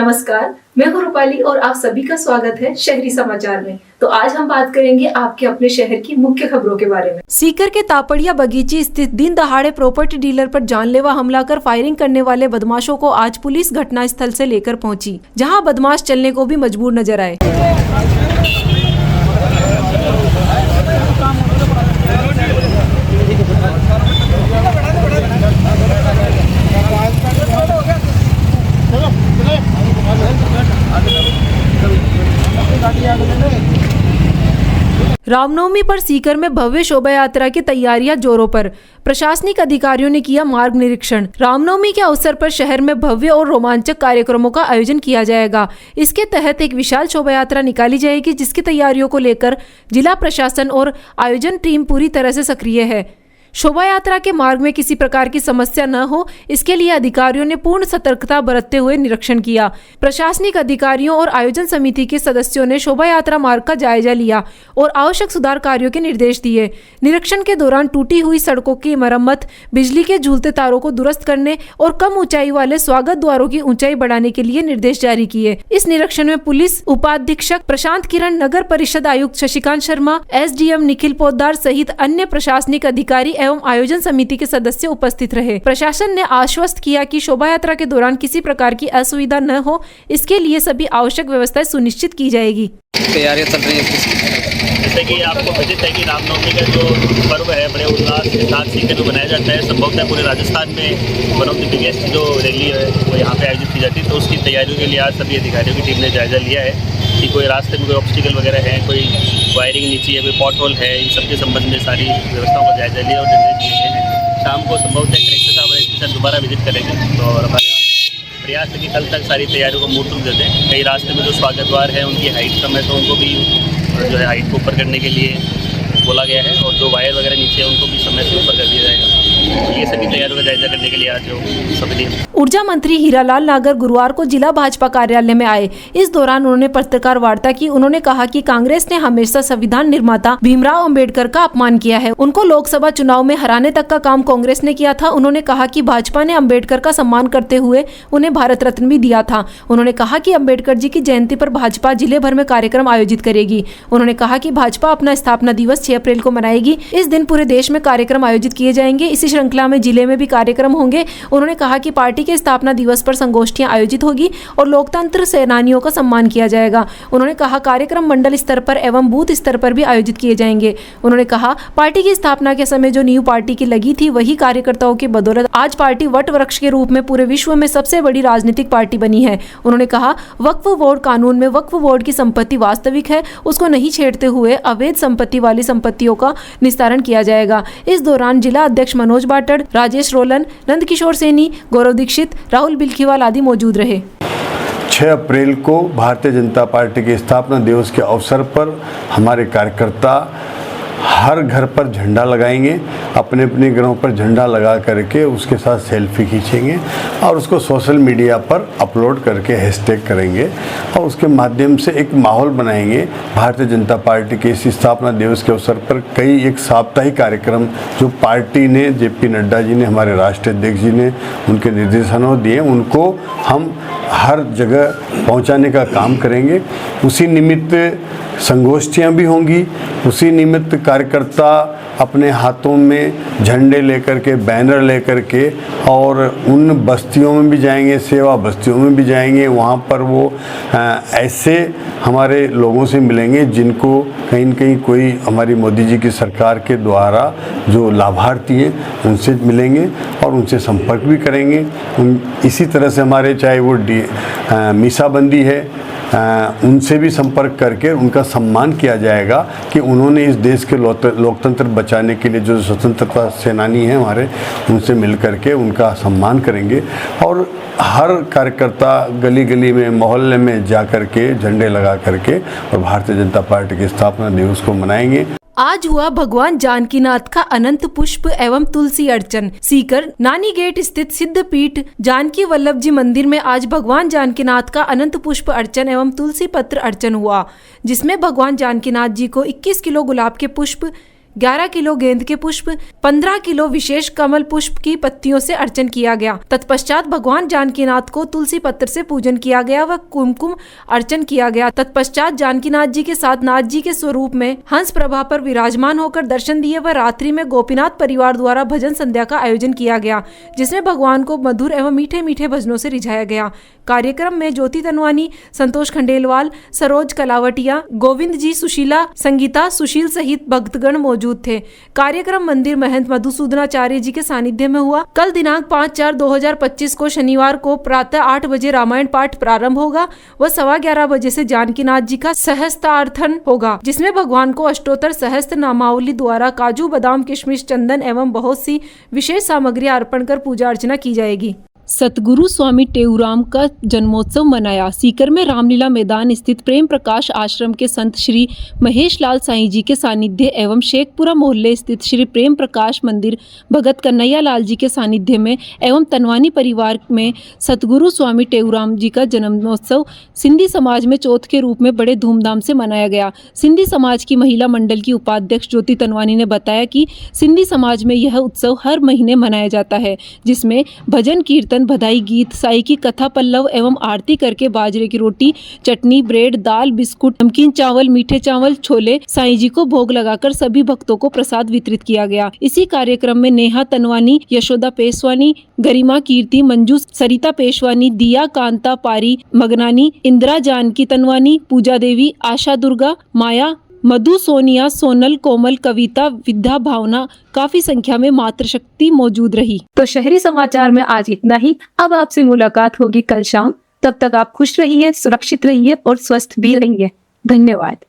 नमस्कार, मैं हूं रूपाली और आप सभी का स्वागत है शहरी समाचार में। तो आज हम बात करेंगे आपके अपने शहर की मुख्य खबरों के बारे में। सीकर के तापड़िया बगीची स्थित दिन दहाड़े प्रॉपर्टी डीलर पर जानलेवा हमला कर फायरिंग करने वाले बदमाशों को आज पुलिस घटनास्थल से लेकर पहुंची, जहां बदमाश चलने को भी मजबूर नजर आए। रामनवमी पर सीकर में भव्य शोभा यात्रा की तैयारियां जोरों पर। प्रशासनिक अधिकारियों ने किया मार्ग निरीक्षण। रामनवमी के अवसर पर शहर में भव्य और रोमांचक कार्यक्रमों का आयोजन किया जाएगा। इसके तहत एक विशाल शोभा यात्रा निकाली जाएगी, जिसकी तैयारियों को लेकर जिला प्रशासन और आयोजन टीम पूरी तरह से सक्रिय है। शोभा यात्रा के मार्ग में किसी प्रकार की समस्या न हो, इसके लिए अधिकारियों ने पूर्ण सतर्कता बरतते हुए निरीक्षण किया। प्रशासनिक अधिकारियों और आयोजन समिति के सदस्यों ने शोभा यात्रा मार्ग का जायजा लिया और आवश्यक सुधार कार्यों के निर्देश दिए। निरीक्षण के दौरान टूटी हुई सड़कों की मरम्मत, बिजली के झूलते तारों को दुरुस्त करने और कम ऊंचाई वाले स्वागत द्वारों की ऊंचाई बढ़ाने के लिए निर्देश जारी किए। इस निरीक्षण में पुलिस उपाधीक्षक प्रशांत किरण, नगर परिषद आयुक्त शशिकांत शर्मा, SDM निखिल पोद्दार सहित अन्य प्रशासनिक अधिकारी एवं आयोजन समिति के सदस्य उपस्थित रहे। प्रशासन ने आश्वस्त किया कि शोभा यात्रा के दौरान किसी प्रकार की असुविधा न हो, इसके लिए सभी आवश्यक व्यवस्थाएं सुनिश्चित की जाएगी। तैयारियां चल रही हैं। जैसे कि आपको विदित है कि रामनवमी का जो पर्व है बड़े उल्लास के साथ सीकर में मनाया जाता है। संभवतः पूरे राजस्थान में वन ऑफ द बिगेस्ट जो रैली है वो यहाँ पे आयोजित की जाती है। तो उसकी तैयारियों के लिए आज सभी अधिकारियों की टीम ने जायजा लिया है कि कोई रास्ते में कोई ऑब्स्टिकल वगैरह है, कोई वायरिंग नीचे है, कोई पॉट होल है, इन सबके संबंध में सारी व्यवस्थाओं का जायजा लिया और निर्देश दिए हैं। शाम को संभवतः कलेक्टर साहब और एसपी साहब दोबारा विजिट करेंगे। तो हमारे प्रयास है कि कल तक सारी तैयारियों को मूर्त रूप दे दें। कई रास्ते में जो स्वागत द्वार है उनकी हाइट कम है, तो उनको भी जो है हाइट को ऊपर करने के लिए बोला गया है, और जो वायर वगैरह नीचे है उनको भी समय से ऊपर कर दिया जाएगा। तो ये सभी तैयारियों का जायजा करने के लिए आज जो सभी ऊर्जा मंत्री हीरालाल नागर गुरुवार को जिला भाजपा कार्यालय में आए। इस दौरान उन्होंने पत्रकार वार्ता की। उन्होंने कहा कि कांग्रेस ने हमेशा संविधान निर्माता भीमराव अंबेडकर का अपमान किया है। उनको लोकसभा चुनाव में हराने तक का काम कांग्रेस ने किया था। उन्होंने कहा कि भाजपा ने अंबेडकर का सम्मान करते हुए उन्हें भारत रत्न भी दिया था। उन्होंने कहा कि अंबेडकर जी की जयंती पर भाजपा जिले भर में कार्यक्रम आयोजित करेगी। उन्होंने कहा कि भाजपा अपना स्थापना दिवस 6 अप्रैल को मनाएगी। इस दिन पूरे देश में कार्यक्रम आयोजित किए जाएंगे। इसी श्रृंखला में जिले में भी कार्यक्रम होंगे। उन्होंने कहा कि पार्टी के स्थापना दिवस पर संगोष्ठियां आयोजित होगी और लोकतंत्र सेनानियों का सम्मान किया जाएगा। उन्होंने कहा कार्यक्रम मंडल स्तर पर एवं बूथ स्तर पर भी आयोजित किए जाएंगे। उन्होंने कहा पार्टी की स्थापना के समय जो नींव पार्टी की लगी थी, वही कार्यकर्ताओं की बदौलत आज पार्टी वट वृक्ष के रूप में पूरे विश्व में सबसे बड़ी राजनीतिक पार्टी बनी है। उन्होंने कहा वक्फ बोर्ड कानून में वक्फ बोर्ड की संपत्ति वास्तविक है, उसको नहीं छेड़ते हुए अवैध संपत्ति वाली संपत्तियों का निस्तारण किया जाएगा। इस दौरान जिला अध्यक्ष मनोज बाटड़, राजेश रोलन, नंदकिशोर सैनी, गौरव दीक्षित, राहुल बिलखीवाल आदि मौजूद रहे। 6 अप्रैल को भारतीय जनता पार्टी के स्थापना दिवस के अवसर पर हमारे कार्यकर्ता हर घर पर झंडा लगाएंगे, अपने अपने घरों पर झंडा लगा करके उसके साथ सेल्फी खींचेंगे और उसको सोशल मीडिया पर अपलोड करके हैशटैग करेंगे और उसके माध्यम से एक माहौल बनाएंगे। भारतीय जनता पार्टी के इस स्थापना दिवस के अवसर पर कई एक साप्ताहिक कार्यक्रम जो पार्टी ने, JP नड्डा जी ने, हमारे राष्ट्रीय अध्यक्ष जी ने उनके निर्देशनों दिए, उनको हम हर जगह पहुंचाने का काम करेंगे। उसी निमित्त संगोष्ठियां भी होंगी, उसी निमित्त कार्यकर्ता अपने हाथों में झंडे लेकर के, बैनर लेकर के और उन बस्तियों में भी जाएंगे, सेवा बस्तियों में भी जाएंगे। वहाँ पर वो ऐसे हमारे लोगों से मिलेंगे जिनको कहीं न कहीं कोई हमारी मोदी जी की सरकार के द्वारा जो लाभार्थी हैं उनसे मिलेंगे और उनसे संपर्क भी करेंगे। इसी तरह से हमारे चाहे वो मीसाबंदी है, उनसे भी संपर्क करके उनका सम्मान किया जाएगा कि उन्होंने इस देश के लोकतंत्र बचाने के लिए जो स्वतंत्रता सेनानी हैं हमारे, उनसे मिल करके उनका सम्मान करेंगे और हर कार्यकर्ता गली गली में, मोहल्ले में जा करके झंडे लगा करके और भारतीय जनता पार्टी के स्थापना दिवस को मनाएंगे। आज हुआ भगवान जानकीनाथ का अनंत पुष्प एवं तुलसी अर्चन। सीकर नानी गेट स्थित सिद्ध पीठ जानकी वल्लभ जी मंदिर में आज भगवान जानकीनाथ का अनंत पुष्प अर्चन एवं तुलसी पत्र अर्चन हुआ, जिसमें भगवान जानकीनाथ जी को 21 किलो गुलाब के पुष्प, 11 किलो गेंद के पुष्प, 15 किलो विशेष कमल पुष्प की पत्तियों से अर्चन किया गया। तत्पश्चात भगवान जानकीनाथ को तुलसी पत्र से पूजन किया गया व कुमकुम अर्चन किया गया। तत्पश्चात जानकीनाथ जी के साथ नाथ जी के स्वरूप में हंस प्रभा पर विराजमान होकर दर्शन दिए व रात्रि में गोपीनाथ परिवार द्वारा भजन संध्या का आयोजन किया गया, जिसमें भगवान को मधुर एवं मीठे मीठे भजनों से रिझाया गया। कार्यक्रम में ज्योति तनवानी, संतोष खंडेलवाल, सरोज कलावटिया, गोविंद जी, सुशीला, संगीता, सुशील सहित भक्तगण मौजूद थे। कार्यक्रम मंदिर महंत मधुसूदनाचार्य जी के सानिध्य में हुआ। कल दिनांक 5/4/2025 को शनिवार को प्रातः 8 बजे रामायण पाठ प्रारंभ होगा व 11:15 बजे से जानकीनाथ जी का सहस्त्रार्थन होगा, जिसमें भगवान को अष्टोत्तर सहस्त्र नामावली द्वारा काजू, बादाम, किशमिश, चंदन एवं बहुत सी विशेष सामग्री अर्पण कर पूजा अर्चना की जाएगी। सतगुरु स्वामी टेऊराम का जन्मोत्सव मनाया। सीकर में रामलीला मैदान स्थित प्रेम प्रकाश आश्रम के संत श्री महेश लाल साईं जी के सानिध्य एवं शेखपुरा मोहल्ले स्थित श्री प्रेम प्रकाश मंदिर भगत कन्हैया लाल जी के सानिध्य में एवं तनवानी परिवार में सतगुरु स्वामी टेऊराम जी का जन्मोत्सव सिंधी समाज में चौथ के रूप में बड़े धूमधाम से मनाया गया। सिंधी समाज की महिला मंडल की उपाध्यक्ष ज्योति तनवानी ने बताया कि सिंधी समाज में यह उत्सव हर महीने मनाया जाता है, जिसमें भजन, कीर्तन, बधाई गीत, साई की कथा, पल्लव एवं आरती करके बाजरे की रोटी, चटनी, ब्रेड, दाल, बिस्कुट, नमकीन चावल, मीठे चावल, छोले साईं जी को भोग लगाकर सभी भक्तों को प्रसाद वितरित किया गया। इसी कार्यक्रम में नेहा तनवानी, यशोदा पेशवानी, गरिमा कीर्ति, मंजू, सरिता पेशवानी, दिया कांता पारी मगनानी, इंदिरा जानकी तनवानी, पूजा देवी, आशा दुर्गा, माया, मधु, सोनिया, सोनल, कोमल, कविता, विद्या, भावना काफी संख्या में मातृशक्ति मौजूद रही। तो शहरी समाचार में आज इतना ही। अब आपसे मुलाकात होगी कल शाम। तब तक आप खुश रहिए, सुरक्षित रहिए और स्वस्थ भी रहिए। धन्यवाद।